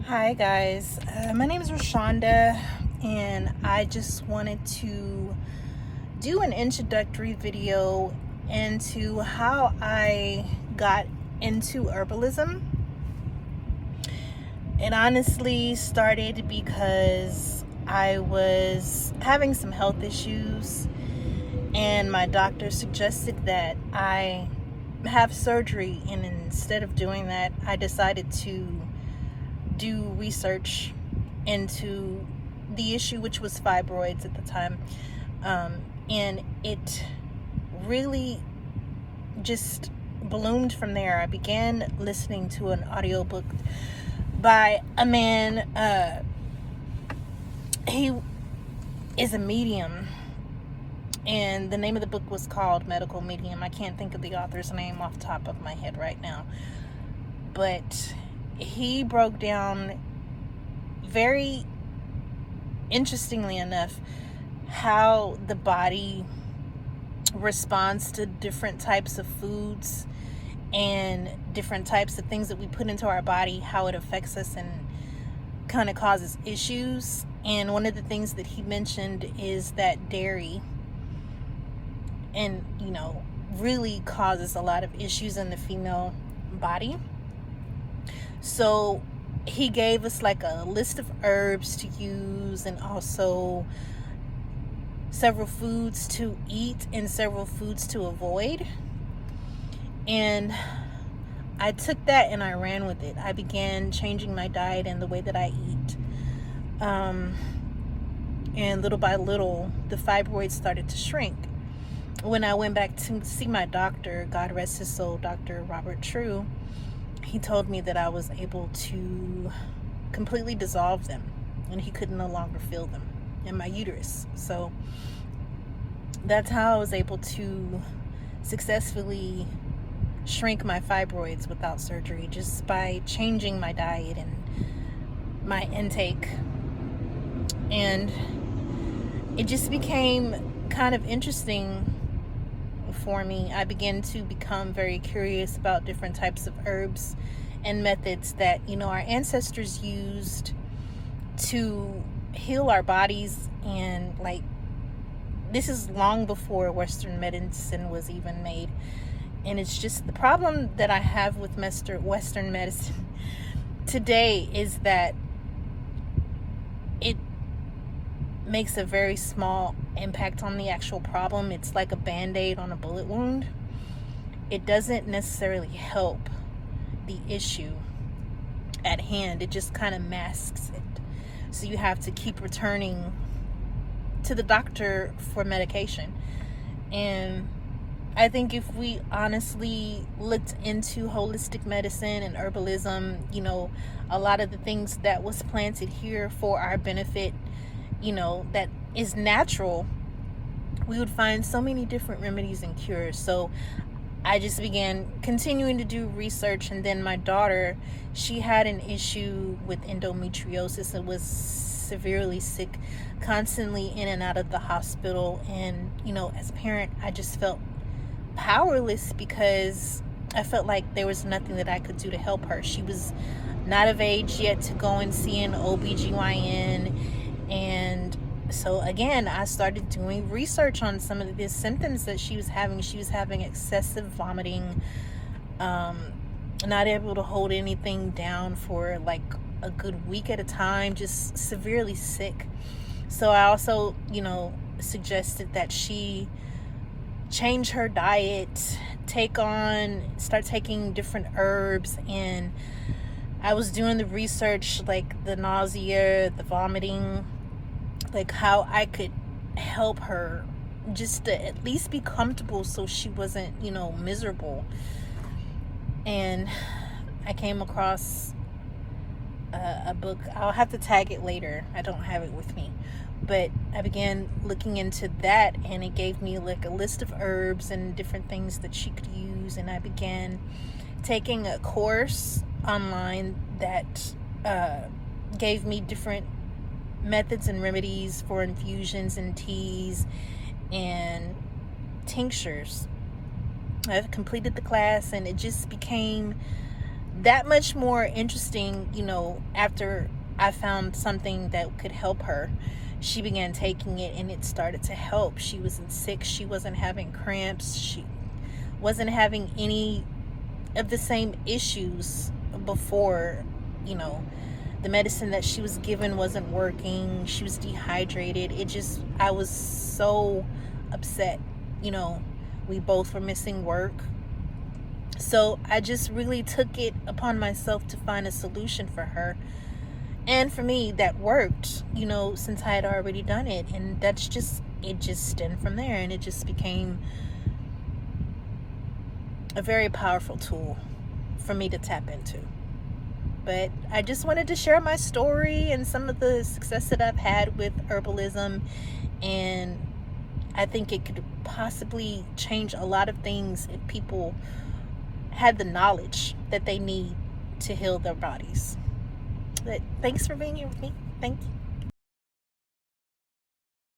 Hi guys, my name is Rashonda, and I just wanted to do an introductory video into how I got into herbalism. It honestly started because I was having some health issues, and my doctor suggested that I have surgery, and instead of doing that, I decided to do research into the issue, which was fibroids at the time, and it really just ballooned from there. I began listening to an audiobook by a man. He is a medium, and the name of the book was called Medical Medium. I can't think of the author's name off the top of my head right now, but he broke down very interestingly enough how the body responds to different types of foods and different types of things that we put into our body, how it affects us and kind of causes issues. And one of the things that he mentioned is that dairy and really causes a lot of issues in the female body. So he gave us like a list of herbs to use, and also several foods to eat and several foods to avoid. And I took that and I ran with it. I began changing my diet and the way that I eat. And little by little, the fibroids started to shrink. When I went back to see my doctor, God rest his soul, Dr. Robert True, he told me that I was able to completely dissolve them, and he could no longer feel them in my uterus. So that's how I was able to successfully shrink my fibroids without surgery, just by changing my diet and my intake. And it just became kind of interesting for me. I began to become very curious about different types of herbs and methods that our ancestors used to heal our bodies. And this is long before Western medicine was even made. And it's just the problem that I have with Western medicine today is that it makes a very small impact on the actual problem. It's like a band-aid on a bullet wound. It doesn't necessarily help the issue at hand. It just kind of masks it. So you have to keep returning to the doctor for medication. And I think if we honestly looked into holistic medicine and herbalism, a lot of the things that was planted here for our benefit, that is natural, we would find so many different remedies and cures. So I just began continuing to do research. And then my daughter, she had an issue with endometriosis and was severely sick, constantly in and out of the hospital. And as a parent, I just felt powerless because I felt like there was nothing that I could do to help her. She was not of age yet to go and see an OBGYN. And so again, I started doing research on some of the symptoms that she was having. She was having excessive vomiting, not able to hold anything down for like a good week at a time, just severely sick. So I also, suggested that she change her diet, start taking different herbs. And I was doing the research, like the nausea, the vomiting, like how I could help her just to at least be comfortable so she wasn't, miserable. And I came across a book. I'll have to tag it later. I don't have it with me. But I began looking into that, and it gave me like a list of herbs and different things that she could use. And I began taking a course online that gave me different methods and remedies for infusions and teas and tinctures. I've completed the class, and it just became that much more interesting, after I found something that could help her. She began taking it and it started to help. She wasn't sick. She wasn't having cramps. She wasn't having any of the same issues before. The medicine that she was given wasn't working. She was dehydrated. I was so upset. We both were missing work. So I just really took it upon myself to find a solution for her. And for me, that worked, since I had already done it. And it just stemmed from there. And it just became a very powerful tool for me to tap into. But I just wanted to share my story and some of the success that I've had with herbalism. And I think it could possibly change a lot of things if people had the knowledge that they need to heal their bodies. But thanks for being here with me. Thank you.